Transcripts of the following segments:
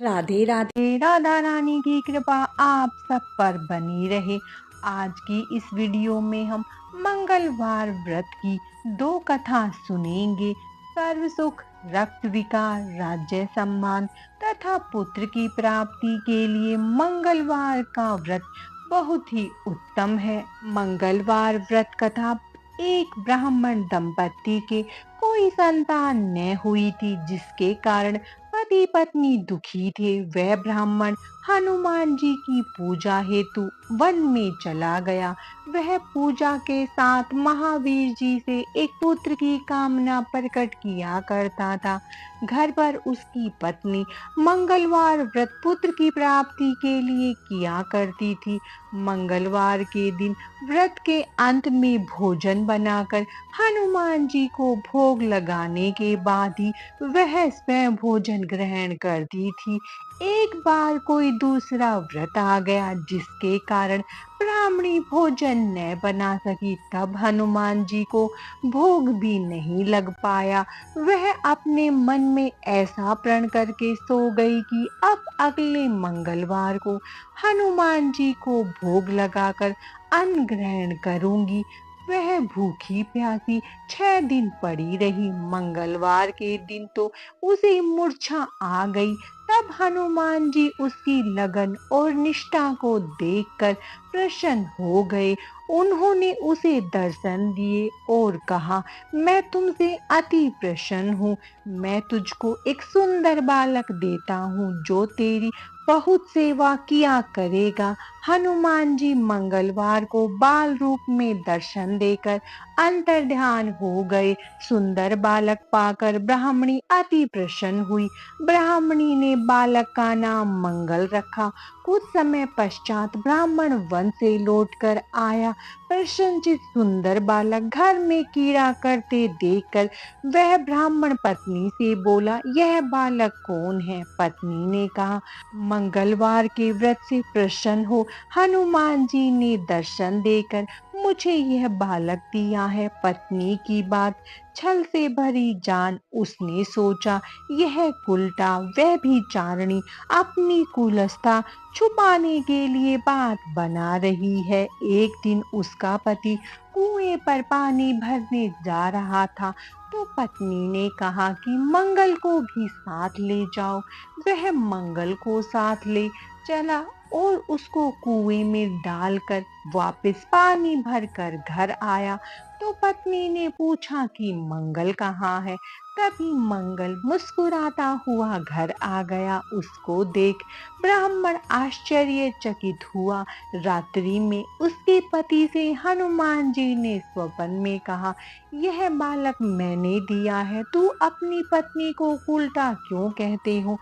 राधे राधे। राधा रानी की कृपा आप सब पर बनी रहे। आज की इस वीडियो में हम मंगलवार व्रत की दो कथा सुनेंगे। सर्व सुख, रक्त विकार, राज्य सम्मान तथा पुत्र की प्राप्ति के लिए मंगलवार का व्रत बहुत ही उत्तम है। मंगलवार व्रत कथा। एक ब्राह्मण दंपति के कोई संतान न हुई थी, जिसके कारण पति पत्नी दुखी थे। वह ब्राह्मण हनुमान जी की पूजा हेतु वन में चला गया। वह पूजा के साथ महावीर जी से एक पुत्र की कामना प्रकट किया करता था। घर पर उसकी पत्नी मंगलवार व्रत पुत्र की प्राप्ति के लिए किया करती थी। मंगलवार के दिन व्रत के अंत में भोजन बनाकर हनुमान जी को भोग लगाने के बाद ही वह स्वयं भोजन ग्रहण करती थी। एक बार कोई दूसरा व्रत आ गया, जिसके कारण ब्राह्मणी भोजन न बना सकी। तब हनुमान जी को भोग भी नहीं लग पाया। वह अपने मन में ऐसा प्रण करके सो गई कि अब अगले मंगलवार को हनुमान जी को भोग लगाकर अन्न ग्रहण करूंगी। वह भूखी प्यासी 6 दिन पड़ी रही। मंगलवार के दिन तो उसे मूर्छा आ गई। तब हनुमान जी उसकी लगन और निष्ठा को देखकर प्रसन्न हो गए। उन्होंने उसे दर्शन दिए और कहा, मैं तुमसे अति प्रसन्न हूँ। मैं तुझको एक सुंदर बालक देता हूँ, जो तेरी बहुत सेवा किया करेगा। हनुमान जी मंगलवार को बाल रूप में दर्शन देकर अंतर्ध्यान हो गए। सुंदर बालक पाकर ब्राह्मणी अति प्रसन्न हुई। ब्राह्मणी ने बालक का नाम मंगल रखा। कुछ समय पश्चात ब्राह्मण वन से लौटकर आया। प्रसन्नचित सुंदर बालक घर में कीड़ा करते देखकर वह ब्राह्मण पत्नी से बोला, यह बालक कौन है? पत्नी ने कहा, मंगलवार के व्रत से प्रसन्न हो हनुमान जी ने दर्शन देकर मुझे यह बालक दिया है। पत्नी की बात छल से भरी जान उसने सोचा, यह कुलटा वह भी चारणी अपनी कुलस्था छुपाने के लिए बात बना रही है। एक दिन उसका पति कुएं पर पानी भरने जा रहा था, तो पत्नी ने कहा कि मंगल को भी साथ ले जाओ। वह मंगल को साथ ले चला और उसको कुएं में डालकर वापस पानी भरकर घर आया। तो पत्नी ने पूछा कि मंगल कहाँ है? तभी मंगल मुस्कुराता हुआ घर आ गया। उसको देख ब्राह्मण आश्चर्यचकित हुआ। रात्रि में उसके पति से हनुमान जी ने स्वप्न में कहा, यह बालक मैंने दिया है, तू अपनी पत्नी को उल्टा क्यों कहते हो?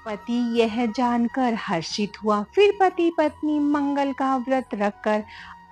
पति यह जानकर हर्षित हुआ। फिर पति पत्नी मंगल का व्रत रखकर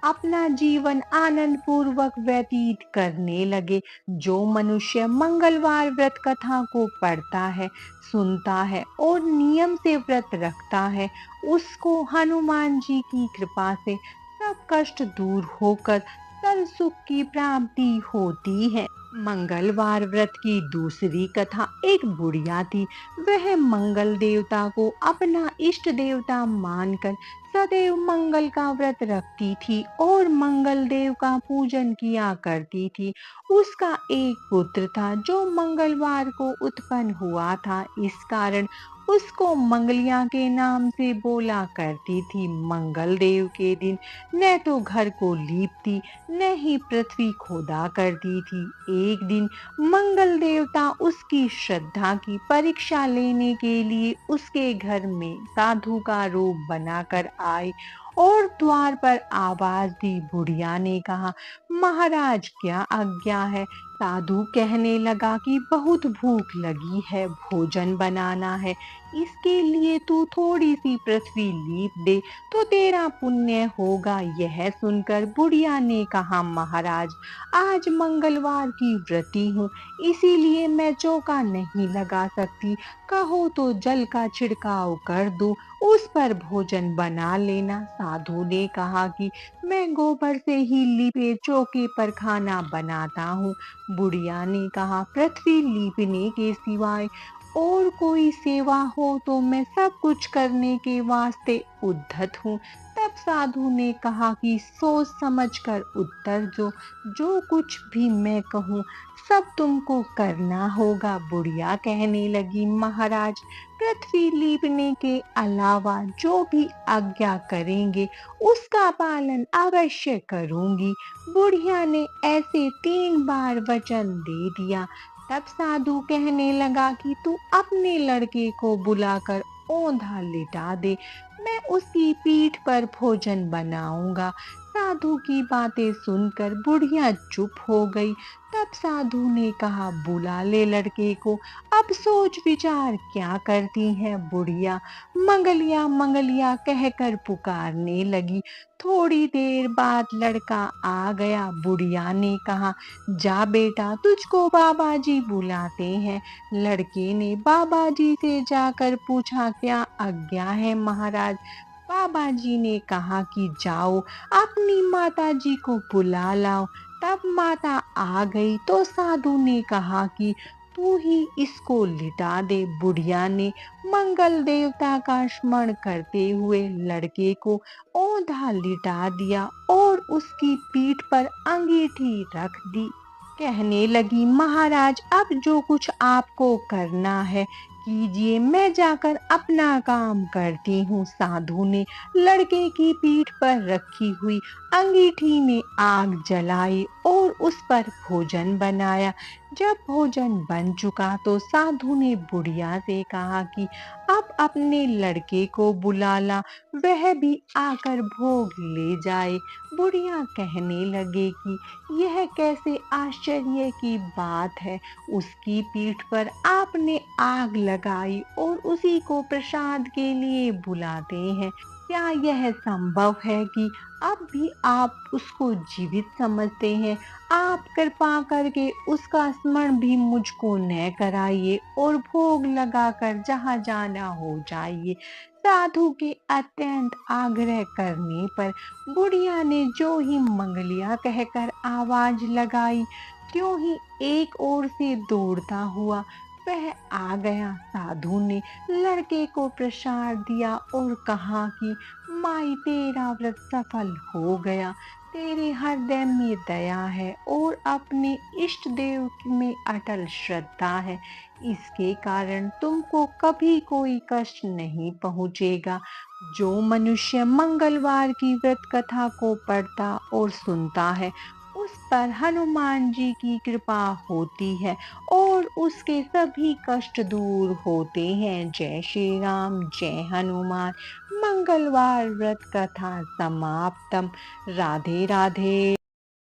अपना जीवन आनंद पूर्वक व्यतीत करने लगे। जो मनुष्य मंगलवार व्रत कथा को पढ़ता है, सुनता है और नियम से व्रत रखता है, उसको हनुमान जी की कृपा से सब कष्ट दूर होकर सर्व सुख की प्राप्ति होती है। मंगलवार व्रत की दूसरी कथा। एक बुढ़िया थी। वह मंगल देवता को अपना इष्ट देवता मानकर सदैव मंगल का व्रत रखती थी और मंगल देव का पूजन किया करती थी। उसका एक पुत्र था, जो मंगलवार को उत्पन्न हुआ था। इस कारण उसको मंगलिया के नाम से बोला करती थी। मंगल देव के दिन न तो घर को लीपती, न ही पृथ्वी खोदा करती थी। एक दिन मंगल देवता उसकी श्रद्धा की परीक्षा लेने के लिए उसके घर में साधु का रूप बनाकर आए और द्वार पर आवाज दी। बुढ़िया ने कहा, महाराज क्या आज्ञा है? साधु कहने लगा कि बहुत भूख लगी है, भोजन बनाना है। इसके लिए तू थोड़ी सी पृथ्वी लीप दे तो तेरा पुण्य होगा। यह सुनकर बुढ़िया ने कहा, महाराज आज मंगलवार की व्रती हूँ, इसीलिए मैं चौका नहीं लगा सकती। कहो तो जल का छिड़काव कर दूं, उस पर भोजन बना लेना। साधु ने कहा कि मैं गोबर से ही लिपे चौके पर खाना बनाता हूँ। बुढ़िया ने कहा, पृथ्वी लीपने के सिवाय और कोई सेवा हो तो मैं सब कुछ करने के वास्ते उद्धत हूँ। तब साधु ने कहा कि सोच समझकर उत्तर दो, जो कुछ भी मैं कहूँ सब तुमको करना होगा। बुढ़िया कहने लगी, महाराज, पृथ्वी लीपने के अलावा जो भी आज्ञा करेंगे उसका पालन अवश्य करूंगी। बुढ़िया ने ऐसे 3 बार वचन दे दिया। तब साधु कहने लगा कि तू अपने लड़के को बुलाकर औंधा लिटा दे, मैं उसकी पीठ पर भोजन बनाऊंगा। साधु की बातें सुनकर बुढ़िया चुप हो गई। तब साधु ने कहा, बुला ले लड़के को। अब सोच विचार क्या करती है बुढ़िया। मंगलिया मंगलिया कहकर पुकारने लगी। थोड़ी देर बाद लड़का आ गया। बुढ़िया ने कहा, जा बेटा, तुझको बाबा जी बुलाते हैं। लड़के ने बाबा जी से जाकर पूछा, क्या आज्ञा है महाराज। बाबा जी ने कहा कि जाओ अपनी माता जी को बुला लाओ। तब माता आ गई तो साधु ने कहा कि तू ही इसको लिटा दे। बुढ़िया ने मंगल देवता का स्मरण करते हुए लड़के को औंधा लिटा दिया और उसकी पीठ पर अंगीठी रख दी। कहने लगी, महाराज, अब जो कुछ आपको करना है कीजिए, मैं जाकर अपना काम करती हूँ। साधु ने लड़के की पीठ पर रखी हुई अंगीठी में आग जलाई और उस पर भोजन बनाया। जब भोजन बन चुका तो साधु ने बुढ़िया से कहा कि अब अपने लड़के को बुला ला, वह भी आकर भोग ले जाए। बुढ़िया कहने लगे कि यह कैसे आश्चर्य की बात है। उसकी पीठ पर आपने आग लगाई और उसी को प्रसाद के लिए बुलाते हैं। क्या यह संभव है कि अब भी आप उसको जीवित समझते हैं। आप कृपा करके उसका स्मरण भी मुझको न कराइए और भोग लगाकर जहाँ जाना हो जाइए। साधु के अत्यंत आग्रह करने पर बुढ़िया ने जो ही मंगलिया कहकर आवाज लगाई, त्यों ही एक ओर से दौड़ता हुआ वह आ गया। साधु ने लड़के को प्रसाद दिया और कहा कि माई, तेरा व्रत सफल हो गया। तेरे हृदय में दया है और अपने इष्ट देव में अटल श्रद्धा है। इसके कारण तुमको कभी कोई कष्ट नहीं पहुंचेगा। जो मनुष्य मंगलवार की व्रत कथा को पढ़ता और सुनता है उस पर हनुमान जी की कृपा होती है और उसके सभी कष्ट दूर होते हैं। जय श्री राम, जय हनुमान। मंगलवार व्रत कथा समाप्तम। राधे राधे।